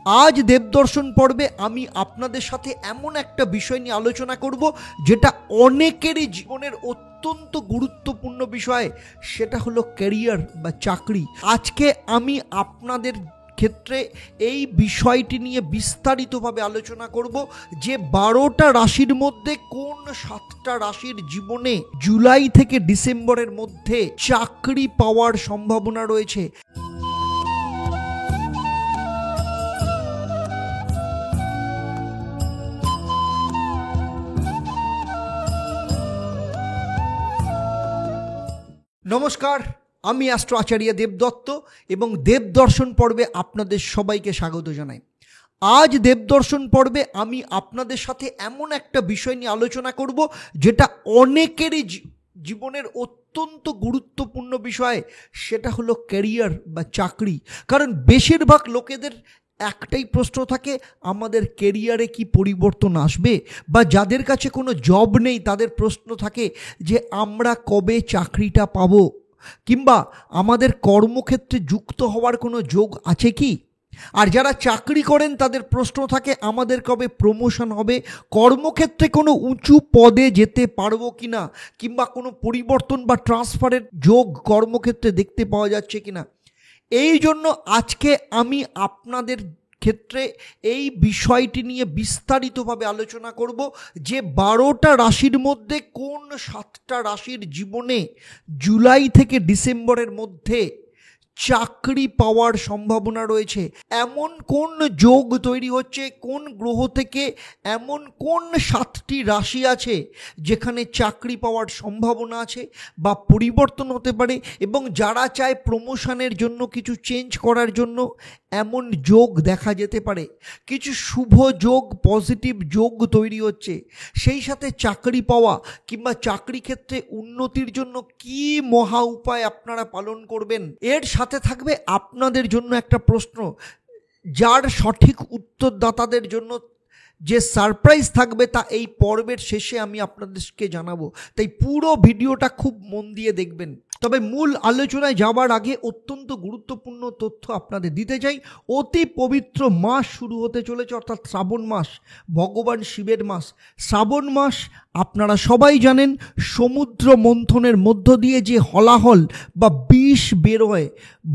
আজ দেবদর্শন পর্বে আমি আপনাদের সাথে এমন একটা বিষয় নিয়ে আলোচনা করব যেটা অনেকেরই জীবনের অত্যন্ত গুরুত্বপূর্ণ বিষয়, সেটা হলো ক্যারিয়ার বা চাকরি। আজকে আমি আপনাদের ক্ষেত্রে এই বিষয়টি নিয়ে বিস্তারিতভাবে আলোচনা করব যে 12টা রাশির মধ্যে কোন 7টা রাশির জীবনে জুলাই থেকে ডিসেম্বরের মধ্যে চাকরি পাওয়ার সম্ভাবনা রয়েছে। নমস্কার, আমি অ্যাস্ট্রো আচার্য দেবদত্ত এবং দেবদর্শন পর্বে আপনাদের সবাইকে স্বাগত জানাই। আজ দেবদর্শন পর্বে আমি আপনাদের সাথে এমন একটা বিষয় নিয়ে আলোচনা করব যেটা অনেকেরই জীবনের অত্যন্ত গুরুত্বপূর্ণ বিষয়, সেটা হলো ক্যারিয়ার বা চাকরি। কারণ বেশিরভাগ লোকেদের একটাই প্রশ্ন থাকে, আমাদের ক্যারিয়ারে কি পরিবর্তন আসবে, বা যাদের কাছে কোনো জব নেই তাদের প্রশ্ন থাকে যে আমরা কবে চাকরিটা পাবো, কিংবা আমাদের কর্মক্ষেত্রে যুক্ত হওয়ার কোনো যোগ আছে কি। আর যারা চাকরি করেন তাদের প্রশ্ন থাকে আমাদের কবে প্রমোশন হবে, কর্মক্ষেত্রে কোনো উঁচু পদে যেতে পারবো কিনা, কিংবা কোনো পরিবর্তন বা ট্রান্সফারের যোগ কর্মক্ষেত্রে দেখতে পাওয়া যাচ্ছে কিনা। এই জন্য আজকে আমি আপনাদের ক্ষেত্রে এই বিষয়টি নিয়ে বিস্তারিতভাবে আলোচনা করব যে 12টা রাশির মধ্যে কোন 7টা রাশির জীবনে জুলাই থেকে ডিসেম্বরের মধ্যে চাকরি পাওয়ার সম্ভাবনা রয়েছে। এমন কোন যোগ তৈরি হচ্ছে, কোন গ্রহ থেকে এমন কোন 7টি রাশি আছে যেখানে চাকরি পাওয়ার সম্ভাবনা আছে বা পরিবর্তন হতে পারে, এবং যারা চায় প্রমোশনের জন্য কিছু চেঞ্জ করার জন্য এমন যোগ দেখা যেতে পারে। কিছু শুভ যোগ, পজিটিভ যোগ তৈরি হচ্ছে। সেই সাথে চাকরি পাওয়া কিংবা চাকরি ক্ষেত্রে উন্নতির জন্য কি মহা উপায় আপনারা পালন করবেন, এর সাথে থাকবে আপনাদের জন্য একটা প্রশ্ন, যার সঠিক উত্তরদাতাদের জন্য যে সারপ্রাইজ থাকবে তা এই পর্বের শেষে আমি আপনাদেরকে জানাবো। তাই পুরো ভিডিওটা খুব মন দিয়ে দেখবেন। তবে মূল আলোচনায় যাওয়ার আগে অত্যন্ত গুরুত্বপূর্ণ তথ্য আপনাদের দিতে চাই। অতি পবিত্র মাস শুরু হতে চলেছে, অর্থাৎ শ্রাবণ মাস, ভগবান শিবের মাস। শ্রাবণ মাস আপনারা সবাই জানেন, সমুদ্র মন্থনের মধ্য দিয়ে যে হলাহল বা বিষ বেরোয়,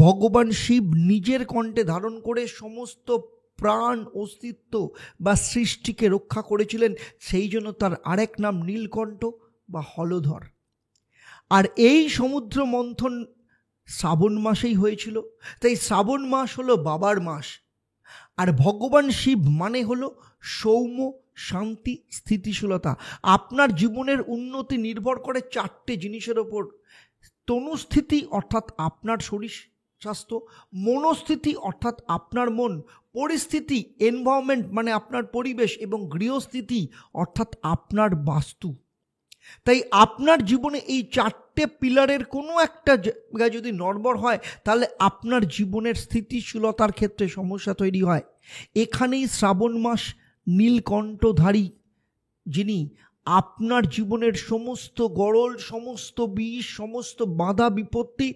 ভগবান শিব নিজের কণ্ঠে ধারণ করে সমস্ত প্রাণ, অস্তিত্ব বা সৃষ্টিকে রক্ষা করেছিলেন। সেই জন্য তার আরেক নাম নীলকণ্ঠ বা হলধর। আর এই সমুদ্র মন্থন শ্রাবণ মাসেই হয়েছিল। তাই শ্রাবণ মাস হলো বাবার মাস। আর ভগবান শিব মানে হলো সৌম্য, শান্তি, স্থিতিশীলতা। আপনার জীবনের উন্নতি নির্ভর করে 4টে জিনিসের ওপর: তনুস্থিতি অর্থাৎ আপনার শরীর স্বাস্থ্য, মনস্থিতি অর্থাৎ আপনার মন, পরিস্থিতি এনভায়রনমেন্ট মানে আপনার পরিবেশ, এবং গৃহস্থিতি অর্থাৎ আপনার বাস্তু। তাই আপনার জীবনে এই 4টে পিলারের কোনো একটা জায়গায় যদি নড়বড় হয়, তাহলে আপনার জীবনের স্থিতিশীলতার ক্ষেত্রে সমস্যা তৈরি হয়। এখানেই শ্রাবণ মাস নীলকণ্ঠধারী, যিনি আপনার জীবনের সমস্ত গরল, সমস্ত বিষ, সমস্ত বাধা বিপত্তি,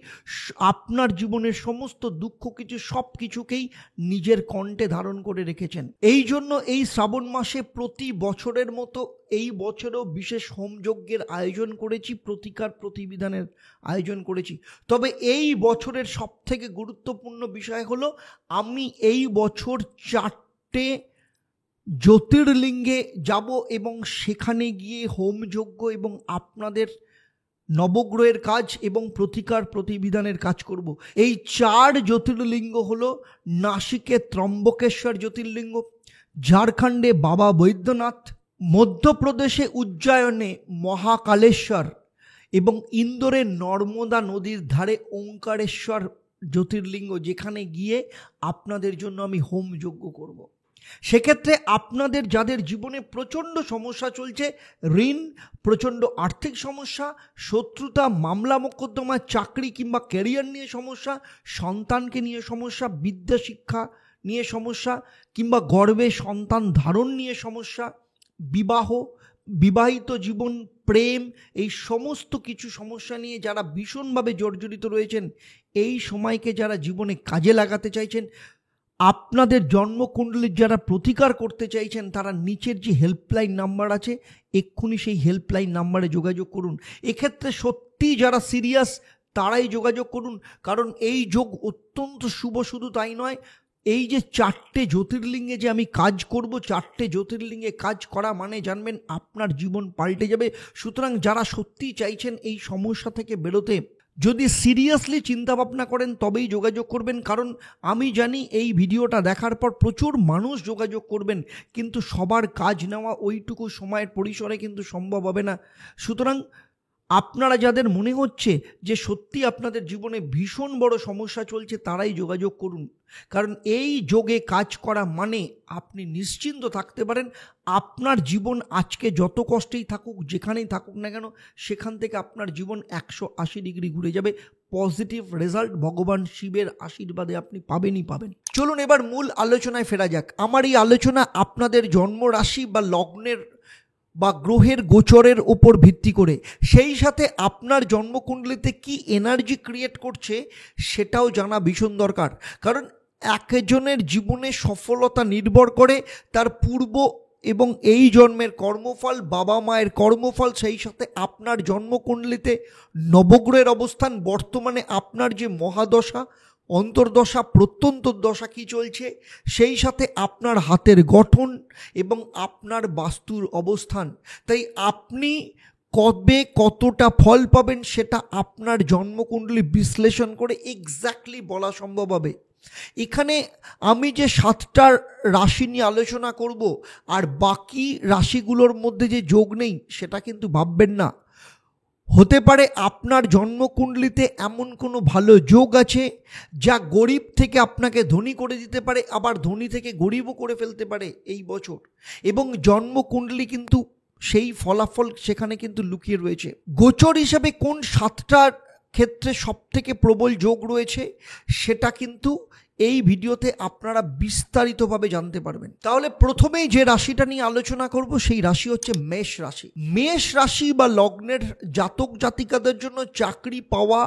আপনার জীবনের সমস্ত দুঃখ কিছু, সব কিছুকেই নিজের কণ্ঠে ধারণ করে রেখেছেন। এই জন্য এই শ্রাবণ মাসে প্রতি বছরের মতো এই বছরেও বিশেষ হোমযজ্ঞের আয়োজন করেছি, প্রতিকার প্রতিবিধানের আয়োজন করেছি। তবে এই বছরের সবথেকে গুরুত্বপূর্ণ বিষয় হলো, আমি এই বছর 4টে জ্যোতির্লিঙ্গে যাব এবং সেখানে গিয়ে হোমযজ্ঞ এবং আপনাদের নবগ্রহের কাজ এবং প্রতিকার প্রতিবিধানের কাজ করব। এই 4 জ্যোতির্লিঙ্গ হলো নাসিকে ত্রম্বকেশ্বর জ্যোতির্লিঙ্গ, ঝাড়খণ্ডে বাবা বৈদ্যনাথ, মধ্যপ্রদেশে উজ্জয়নে মহাকালেশ্বর, এবং ইন্দোরে নর্মদা নদীর ধারে ওঙ্কারেশ্বর জ্যোতির্লিঙ্গ, যেখানে গিয়ে আপনাদের জন্য আমি হোমযজ্ঞ করব। সেক্ষেত্রে আপনাদের যাদের জীবনে প্রচণ্ড সমস্যা চলছে, ঋণ, প্রচণ্ড আর্থিক সমস্যা, শত্রুতা, মামলা মোকদ্দমা, চাকরি কিংবা ক্যারিয়ার নিয়ে সমস্যা, সন্তানকে নিয়ে সমস্যা, বিদ্যা শিক্ষা নিয়ে সমস্যা, কিংবা গর্ভে সন্তান ধারণ নিয়ে সমস্যা, বিবাহ, বিবাহিত জীবন, প্রেম, এই সমস্ত কিছু সমস্যা নিয়ে যারা ভীষণভাবে জর্জরিত রয়েছেন, এই সময়কে যারা জীবনে কাজে লাগাতে চাইছেন, আপনাদের জন্মকুণ্ডলীর যারা প্রতিকার করতে চাইছেন তারা নিচের যে হেল্পলাইন নাম্বার আছে এক্ষুনি সেই হেল্পলাইন নাম্বারে যোগাযোগ করুন। এক্ষেত্রে সত্যি যারা সিরিয়াস তারাই যোগাযোগ করুন, কারণ এই যোগ অত্যন্ত শুভ। শুধু তাই নয়, এই যে 4টে জ্যোতির্লিঙ্গে যে আমি কাজ করব, 4টে জ্যোতির্লিঙ্গে কাজ করা মানে জানবেন আপনার জীবন পাল্টে যাবে। সুতরাং যারা সত্যি চাইছেন এই সমস্যা থেকে বেরোতে, যদি সিরিয়াসলি চিন্তা ভাবনা করেন তবেই যোগাযোগ করবেন, কারণ আমি জানি এই ভিডিওটা দেখার পর প্রচুর মানুষ যোগাযোগ করবেন, কিন্তু সবার কাজ নেওয়া ওইটুকু সময়ের পরিসরে কিন্তু সম্ভব হবে না। সুতরাং আপনারা যাদের মনে হচ্ছে যে সত্যি আপনাদের জীবনে ভীষণ বড় সমস্যা চলছে তারাই যোগাযোগ করুন, কারণ এই যোগে কাজ করা মানে আপনি নিশ্চিন্ত থাকতে পারেন আপনার জীবন আজকে যত কষ্টেই থাকুক, যেখানেই থাকুক না কেন, সেখান থেকে আপনার জীবন 180 ডিগ্রি ঘুরে যাবে। পজিটিভ রেজাল্ট ভগবান শিবের আশীর্বাদে আপনি পাবেনই পাবেন। চলুন এবার মূল আলোচনায় ফেরা যাক। আমার এই আলোচনা আপনাদের জন্ম রাশি বা লগ্নের বা গ্রহের গোচরের ওপর ভিত্তি করে, সেই সাথে আপনার জন্মকুণ্ডলিতে কি এনার্জি ক্রিয়েট করছে সেটাও জানা ভীষণ দরকার, কারণ একজনের জীবনে সফলতা নির্ভর করে তার পূর্ব এবং এই জন্মের কর্মফল, বাবা মায়ের কর্মফল, সেই সাথে আপনার জন্মকুণ্ডলিতে নবগ্রহের অবস্থান, বর্তমানে আপনার যে মহাদশা, অন্তর্দশা, প্রত্যন্তর্দশা কী চলছে, সেই সাথে আপনার হাতের গঠন এবং আপনার বাস্তুর অবস্থান। তাই আপনি কবে কতটা ফল পাবেন সেটা আপনার জন্মকুণ্ডলী বিশ্লেষণ করে এক্স্যাক্টলি বলা সম্ভব হবে। এখানে আমি যে 7টা রাশি নিয়ে আলোচনা করব আর বাকি রাশিগুলোর মধ্যে যে যোগ নেই সেটা কিন্তু ভাববেন না। হতে পারে আপনার জন্মকুণ্ডলিতে এমন কোনো ভালো যোগ আছে যা গরিব থেকে আপনাকে ধনী করে দিতে পারে, আবার ধনী থেকে গরিবও করে ফেলতে পারে এই বছর, এবং জন্মকুণ্ডলী কিন্তু সেই ফলাফল সেখানে কিন্তু লুকিয়ে রয়েছে। গোচর হিসাবে কোন 7টার ক্ষেত্রে সবথেকে প্রবল যোগ রয়েছে সেটা কিন্তু এই ভিডিওতে আপনারা বিস্তারিতভাবে জানতে পারবেন। তাহলে প্রথমেই যে রাশিটা নিয়ে আলোচনা করব সেই রাশি হচ্ছে মেষ রাশি। মেষ রাশি বা লগ্নের জাতক জাতিকাদের জন্য চাকরি পাওয়া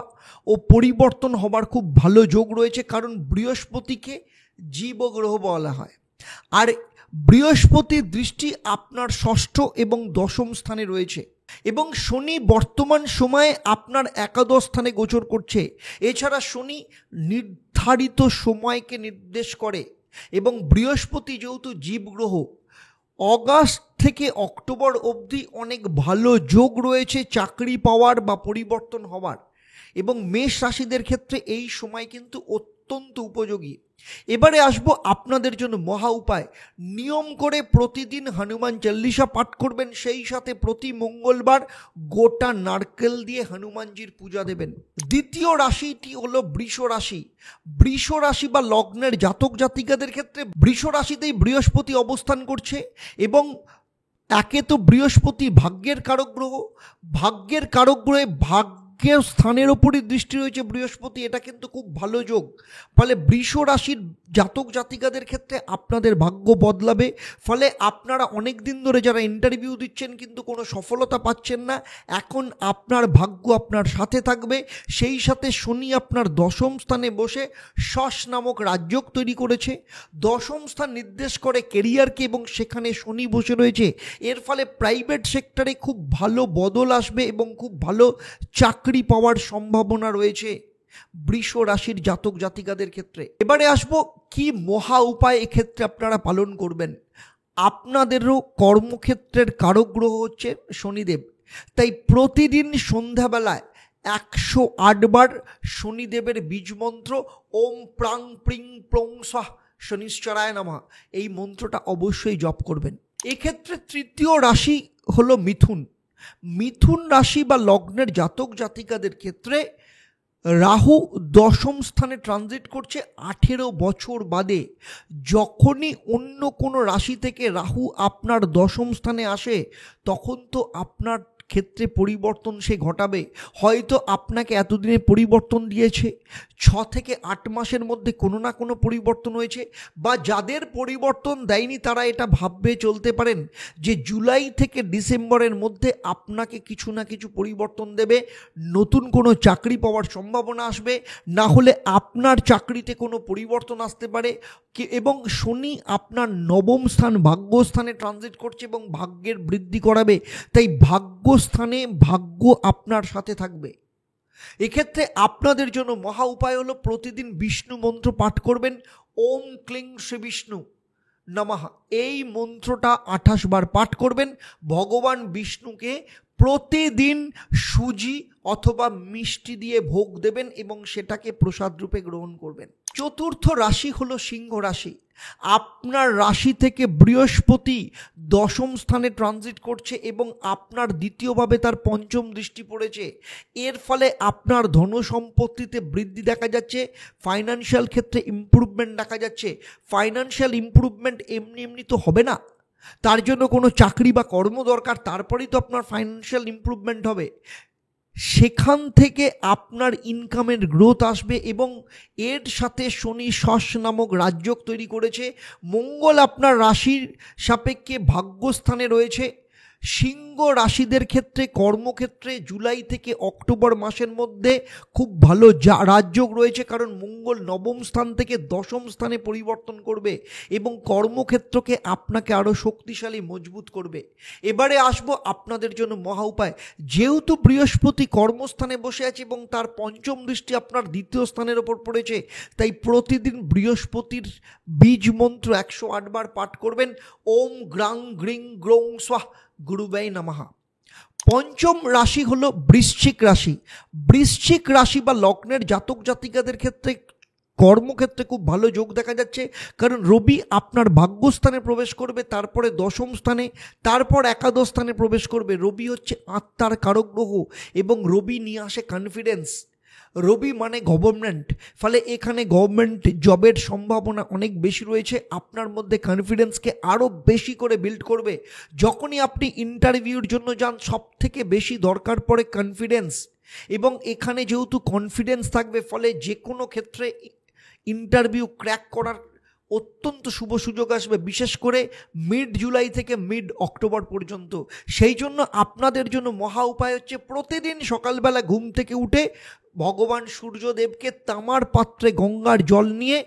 ও পরিবর্তন হবার খুব ভালো যোগ রয়েছে, কারণ বৃহস্পতিকে জীবগ্রহ বলা হয়, আর বৃহস্পতির দৃষ্টি আপনার 6ষ্ঠ এবং 10ম স্থানে রয়েছে, এবং শনি বর্তমান সময়ে আপনার একাদশ স্থানে গোচর করছে। এছাড়া শনি নির্ধারিত সময়কে নির্দেশ করে, এবং বৃহস্পতি যেহেতু জীবগ্রহ, অগাস্ট থেকে অক্টোবর অবধি অনেক ভালো যোগ রয়েছে চাকরি পাওয়ার বা পরিবর্তন হওয়ার, এবং মেষ রাশিদের ক্ষেত্রে এই সময় কিন্তু অত্যন্ত উপযোগী। এবারে আসবো আপনাদের জন্য মহা উপায়। নিয়ম করে প্রতিদিন হনুমান চল্লিশা পাঠ করবেন, সেই সাথে প্রতি মঙ্গলবার গোটা নারকেল দিয়ে হনুমানজির পূজা দেবেন। দ্বিতীয় রাশিটি হলো বৃষ রাশি। বৃষ রাশি বা লগ্নের জাতক জাতিকাদের ক্ষেত্রে বৃষ রাশিতেই বৃহস্পতি অবস্থান করছে, এবং একে তো বৃহস্পতি ভাগ্যের কারক গ্রহ, ভাগ্যের কারক গ্রহে ভাগ্যের স্থানের ওপরই দৃষ্টি রয়েছে বৃহস্পতি, এটা কিন্তু খুব ভালো যোগ। ফলে বৃষ রাশির জাতক জাতিকাদের ক্ষেত্রে আপনাদের ভাগ্য বদলাবে। ফলে আপনারা অনেক দিন ধরে যারা ইন্টারভিউ দিচ্ছেন কিন্তু কোনো সফলতা পাচ্ছেন না, এখন আপনার ভাগ্য আপনার সাথে থাকবে। সেই সাথে শনি আপনার 10ম স্থানে বসে শশ নামক রাজযোগ তৈরি করেছে। 10ম স্থান নির্দেশ করে কেরিয়ারকে, এবং সেখানে শনি বসে রয়েছে। এর ফলে প্রাইভেট সেক্টরে খুব ভালো বদল আসবে এবং খুব ভালো চাকরি পাওয়ার সম্ভাবনা রয়েছে বৃষ রাশির জাতক জাতিকাদের ক্ষেত্রে। এবারে আসবো কি মহা উপায় এক্ষেত্রে আপনারা পালন করবেন। আপনাদেরও কর্মক্ষেত্রের কারক গ্রহ হচ্ছে শনিদেব, তাই প্রতিদিন সন্ধ্যাবেলায় 108 বার শনিদেবের বীজ মন্ত্র ওম প্রাং প্রিং প্রং স্বাহ শনিশ্চরায় নমঃ এই মন্ত্রটা অবশ্যই জপ করবেন। এক্ষেত্রে তৃতীয় রাশি হলো মিথুন। মিথুন রাশি বা লগ্নের জাতক জাতিকাদের ক্ষেত্রে রাহু 10ম স্থানে ট্রানজিট করছে 18 বছর বাদে। যখনই অন্য কোনো রাশি থেকে রাহু আপনার 10ম স্থানে আসে তখন তো আপনার ক্ষেত্রে পরিবর্তন সে ঘটাবে। হয়তো আপনাকে এতদিনে পরিবর্তন দিয়েছে, 6 থেকে 8 মাসের মধ্যে কোনো না কোনো পরিবর্তন হয়েছে, বা যাদের পরিবর্তন দেয়নি তারা এটা ভাববে চলতে পারেন যে জুলাই থেকে ডিসেম্বরের মধ্যে আপনাকে কিছু না কিছু পরিবর্তন দেবে, নতুন কোনো চাকরি পাওয়ার সম্ভাবনা আসবে, না হলে আপনার চাকরিতে কোনো পরিবর্তন আসতে পারে। এবং শনি আপনার নবম স্থান ভাগ্যস্থানে ট্রানজিট করছে এবং ভাগ্যের বৃদ্ধি করাবে, তাই ভাগ্যস্থানে ভাগ্য আপনার সাথে থাকবে। এক্ষেত্রে আপনাদের জন্য মহা উপায় হলো প্রতিদিন বিষ্ণু মন্ত্র পাঠ করবেন, ওম ক্লিং শ্রী বিষ্ণু নমঃ। এই মন্ত্রটা 28 বার পাঠ করবেন। ভগবান বিষ্ণুকে প্রতিদিন সুজি অথবা মিষ্টি দিয়ে ভোগ দেবেন এবং সেটাকে প্রসাদ রূপে গ্রহণ করবেন। চতুর্থ রাশি হলো সিংহ রাশি। আপনার রাশি থেকে বৃহস্পতি 10ম স্থানে ট্রানজিট করছে এবং আপনার দ্বিতীয়ভাবে তার 5ম দৃষ্টি পড়েছে। এর ফলে আপনার ধন সম্পত্তিতে বৃদ্ধি দেখা যাচ্ছে, ফাইন্যান্সিয়াল ক্ষেত্রে ইমপ্রুভমেন্ট দেখা যাচ্ছে। ফাইন্যান্সিয়াল ইমপ্রুভমেন্ট এমনি এমনি তো হবে না, তার জন্য কোনো চাকরি বা কর্ম দরকার, তারপরেই তো আপনার ফাইন্যান্সিয়াল ইমপ্রুভমেন্ট হবে। সেখান থেকে আপনার ইনকামের গ্রোথ আসবে এবং এর সাথে শনি শস নামক রাজযোগ তৈরি করেছে। মঙ্গল আপনার রাশির সাপেক্ষে ভাগ্যস্থানে রয়েছে। সিংহ রাশিদের ক্ষেত্রে কর্মক্ষেত্রে জুলাই থেকে অক্টোবর মাসের মধ্যে খুব ভালো রাজযোগ রয়েছে, কারণ মঙ্গল 9ম স্থান থেকে 10ম স্থানে পরিবর্তন করবে এবং কর্মক্ষেত্রকে আপনাকে আরও শক্তিশালী মজবুত করবে। এবারে আসবো আপনাদের জন্য মহা উপায়। যেহেতু বৃহস্পতি কর্মস্থানে বসে আছে এবং তার 5ম দৃষ্টি আপনার 2য় স্থানের ওপর পড়েছে, তাই প্রতিদিন বৃহস্পতির বীজ মন্ত্র 108 বার পাঠ করবেন, ওম গ্রাং গ্রিং গ্রৌং স্বাহ গুরুবাই নমঃ। 5ম রাশি হলো বৃশ্চিক রাশি। বৃশ্চিক রাশি বা লগ্নের জাতক জাতিকাদের ক্ষেত্রে কর্মক্ষেত্রে খুব ভালো যোগ দেখা যাচ্ছে, কারণ রবি আপনার ভাগ্যস্থানে প্রবেশ করবে, তারপরে 10ম স্থানে, তারপর একাদশ স্থানে প্রবেশ করবে। রবি হচ্ছে আত্মার কারক গ্রহ এবং রবি নিয়ে আসে কনফিডেন্স। রবি মানে গভর্নমেন্ট, ফলে এখানে গভর্নমেন্ট জবের সম্ভাবনা অনেক বেশি রয়েছে। আপনার মধ্যে কনফিডেন্সকে আরও বেশি করে বিল্ড করবে। যখনই আপনি ইন্টারভিউর জন্য যান, সব থেকে বেশি দরকার পড়ে কনফিডেন্স, এবং এখানে যেহেতু কনফিডেন্স থাকবে, ফলে যে কোনো ক্ষেত্রে ইন্টারভিউ ক্র্যাক করার অত্যন্ত শুভ সুযোগ আসবে, বিশেষ করে মিড জুলাই থেকে মিড অক্টোবর পর্যন্ত। সেই জন্য আপনাদের জন্য মহা উপায় হচ্ছে প্রতিদিন সকালবেলা ঘুম থেকে উঠে ভগবান সূর্যদেবকে তামার পাত্রে গঙ্গার জল নিয়ে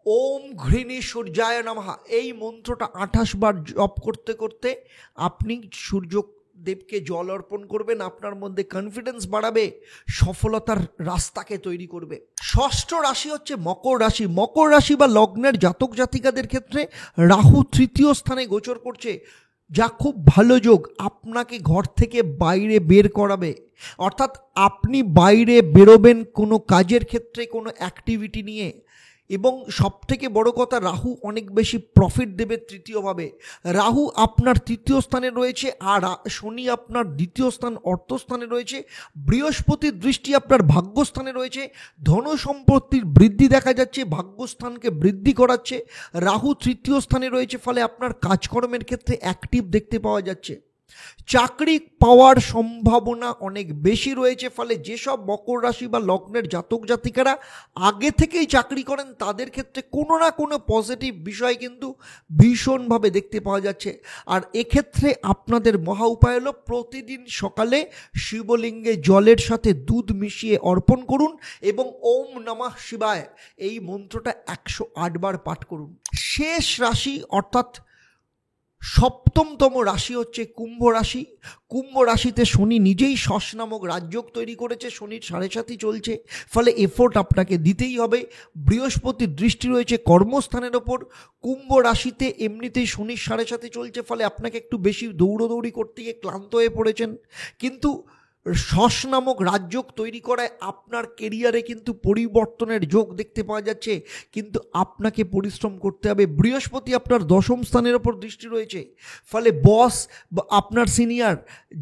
ওম ঘৃণী সূর্যায় নমঃ এই মন্ত্রটা 28 বার জপ করতে করতে আপনি সূর্যদেবকে জল অর্পণ করবেন। আপনার মধ্যে কনফিডেন্স বাড়াবে, সফলতার রাস্তাকে তৈরি করবে। ষষ্ঠ রাশি হচ্ছে মকর রাশি। মকর রাশি বা লগ্নের জাতক জাতিকাদের ক্ষেত্রে রাহু 3য় স্থানে গোচর করছে, যা খুব ভালো যোগ। আপনাকে ঘর থেকে বাইরে বের করাবে, অর্থাৎ আপনি বাইরে বেরোবেন কোনো কাজের ক্ষেত্রে, কোনো অ্যাক্টিভিটি নিয়ে। এবং সবথেকে বড় কথা, রাহু অনেক বেশি প্রফিট দেবে 3য়ভাবে। রাহু আপনার 3য় স্থানে রয়েছে, আর শনি আপনার 2য় স্থান অর্থস্থানে রয়েছে। বৃহস্পতির দৃষ্টি আপনার ভাগ্যস্থানে রয়েছে। ধন সম্পত্তির বৃদ্ধি দেখা যাচ্ছে, ভাগ্যস্থানকে বৃদ্ধি করাচ্ছে। রাহু 3য় স্থানে রয়েছে, ফলে আপনার কাজকর্মের ক্ষেত্রে অ্যাক্টিভ দেখতে পাওয়া যাচ্ছে। চাকরি পাওয়ার সম্ভাবনা অনেক বেশি রয়েছে, ফলে যেসব মকর রাশি বা লগ্নের জাতক জাতিকারা আগে থেকেই চাকরি করেন, তাদের ক্ষেত্রে কোনো না কোনো পজিটিভ বিষয় কিন্তু ভীষণভাবে দেখতে পাওয়া যাচ্ছে। আর এক্ষেত্রে আপনাদের মহা উপায় হলো প্রতিদিন সকালে শিবলিঙ্গে জলের সাথে দুধ মিশিয়ে অর্পণ করুন এবং ওম নমঃ শিবায় এই মন্ত্রটা 108 বার পাঠ করুন। শেষ রাশি অর্থাৎ 7তম রাশি হচ্ছে কুম্ভ রাশি। কুম্ভ রাশিতে শনি নিজেই শস নামক রাজযোগ তৈরি করেছে, শনির 7.5 চলছে, ফলে এফোর্ট আপনাকে দিতেই হবে। বৃহস্পতির দৃষ্টি রয়েছে কর্মস্থানের ওপর। কুম্ভ রাশিতে এমনিতেই শনির 7.5 চলছে, ফলে আপনাকে একটু বেশি দৌড়োদৌড়ি করতে গিয়ে ক্লান্ত হয়ে পড়েছেন, কিন্তু শস নামক রাজযোগ তৈরি করায় আপনার কেরিয়ারে কিন্তু পরিবর্তনের যোগ দেখতে পাওয়া যাচ্ছে, কিন্তু আপনাকে পরিশ্রম করতে হবে। বৃহস্পতি আপনার 10ম স্থানের ওপর দৃষ্টি রয়েছে, ফলে বস বা আপনার সিনিয়র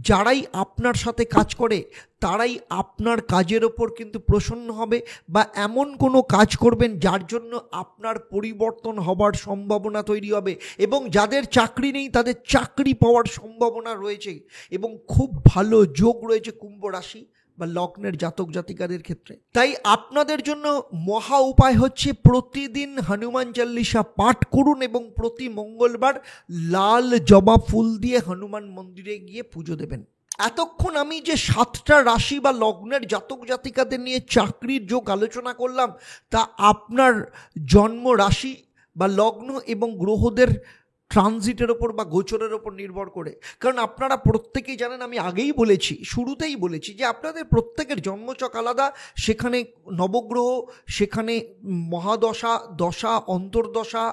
যারাই আপনার সাথে কাজ করে তারাই আপনার কাজের ওপর কিন্তু প্রসন্ন হবে, বা এমন কোনো কাজ করবেন যার জন্য আপনার পরিবর্তন হবার সম্ভাবনা তৈরি হবে, এবং যাদের চাকরি নেই তাদের চাকরি পাওয়ার সম্ভাবনা রয়েছে, এবং খুব ভালো যোগ রয়েছে কুম্ভ রাশি বা লগ্নের জাতক জাতিকাদের ক্ষেত্রে। তাই আপনাদের জন্য মহা উপায় হচ্ছে প্রতিদিন হনুমান চল্লিশা পাঠ করুন এবং প্রতি মঙ্গলবার লাল জবা ফুল দিয়ে হনুমান মন্দিরে গিয়ে পুজো দেবেন। এতক্ষণ আমি যে 7টা রাশি বা লগ্নের জাতক জাতিকাদের নিয়ে চাকরির যোগ আলোচনা করলাম, তা আপনার জন্ম রাশি বা লগ্ন এবং গ্রহদের ট্রানজিটের ওপর বা গোচরের ওপর নির্ভর করে। কারণ আপনারা প্রত্যেকেই জানেন, আমি আগেই বলেছি, শুরুতেই বলেছি যে আপনাদের প্রত্যেকের জন্মচক আলাদা, সেখানে নবগ্রহ, সেখানে মহাদশা, দশা, অন্তর্দশা,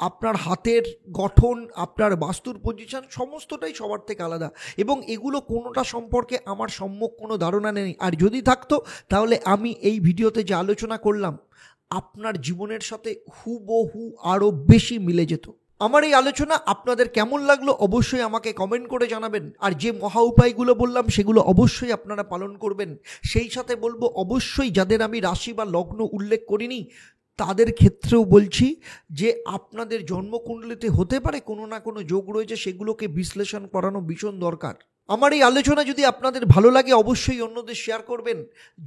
আপনার হাতের গঠন, আপনার বাস্তুর পজিশন সমস্তটাই সবার থেকে আলাদা, এবং এগুলো কোনোটা সম্পর্কে আমার সম্যক কোনো ধারণা নেই। আর যদি থাকতো তাহলে আমি এই ভিডিওতে যে আলোচনা করলাম আপনার জীবনের সাথে হুবহু আরও বেশি মিলে যেত। আমার এই আলোচনা আপনাদের কেমন লাগলো অবশ্যই আমাকে কমেন্ট করে জানাবেন। আর যে মহা উপায়গুলো বললাম সেগুলো অবশ্যই আপনারা পালন করবেন। সেই সাথে বলবো, অবশ্যই যাদের আমি রাশি বা লগ্ন উল্লেখ করিনি তাদের ক্ষেত্রেও বলছি যে আপনাদের জন্মকুণ্ডলিতে হতে পারে কোনো না কোনো যোগ রয়েছে, সেগুলোকে বিশ্লেষণ করানো ভীষণ দরকার। আমার এই আলোচনা যদি আপনাদের ভালো লাগে অবশ্যই অন্যদের শেয়ার করবেন।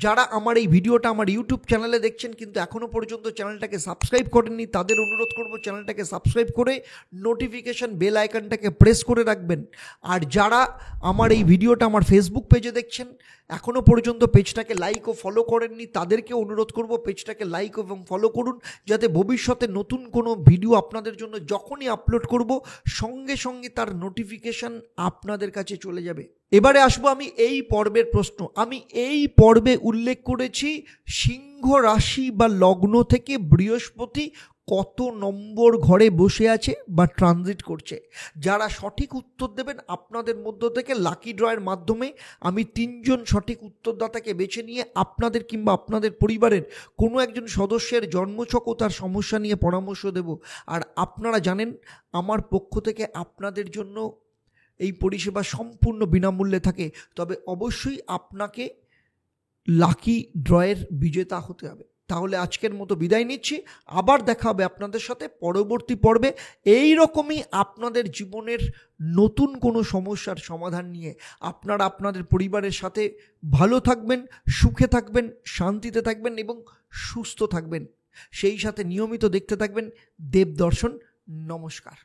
যারা আমার এই ভিডিওটা আমার ইউটিউব চ্যানেলে দেখছেন কিন্তু এখনও পর্যন্ত চ্যানেলটাকে সাবস্ক্রাইব করেননি, তাদের অনুরোধ করব চ্যানেলটাকে সাবস্ক্রাইব করে নোটিফিকেশান বেল আইকনটাকে প্রেস করে রাখবেন। আর যারা আমার এই ভিডিওটা আমার ফেসবুক পেজে দেখছেন, এখনও পর্যন্ত পেজটাকে লাইক ও ফলো করেননি, তাদেরকে অনুরোধ করব পেজটাকে লাইক এবং ফলো করুন, যাতে ভবিষ্যতে নতুন কোনো ভিডিও আপনাদের জন্য যখনই আপলোড করব সঙ্গে সঙ্গে তার নোটিফিকেশান আপনাদের কাছে চলে যাবে। এবারে আসবো আমি এই পর্বের প্রশ্ন। আমি এই পর্বে উল্লেখ করেছি সিংহ রাশি বা লগ্ন থেকে বৃহস্পতি কত নম্বর ঘরে বসে আছে বা ট্রানজিট করছে। যারা সঠিক উত্তর দেবেন আপনাদের মধ্য থেকে লাকি ড্রয়ের মাধ্যমে আমি 3 জন সঠিক উত্তরদাতাকে বেছে নিয়ে আপনাদের কিংবা আপনাদের পরিবারের কোনো একজন সদস্যের জন্মছক ও তার সমস্যা নিয়ে পরামর্শ দেব। আর আপনারা জানেন আমার পক্ষ থেকে আপনাদের জন্য এই পরিষেবা সম্পূর্ণ বিনামূল্যে থাকে। তবে অবশ্যই আপনাকে লাকি ড্রয়ের বিজেতা হতে হবে। তাহলে আজকের মতো বিদায় নিচ্ছি, আবার দেখা হবে আপনাদের সাথে পরবর্তী পর্বে এই রকমই আপনাদের জীবনের নতুন কোনো সমস্যার সমাধান নিয়ে। আপনারা আপনাদের পরিবারের সাথে ভালো থাকবেন, সুখে থাকবেন, শান্তিতে থাকবেন এবং সুস্থ থাকবেন। সেই সাথে নিয়মিত দেখতে থাকবেন দেবদর্শন। নমস্কার।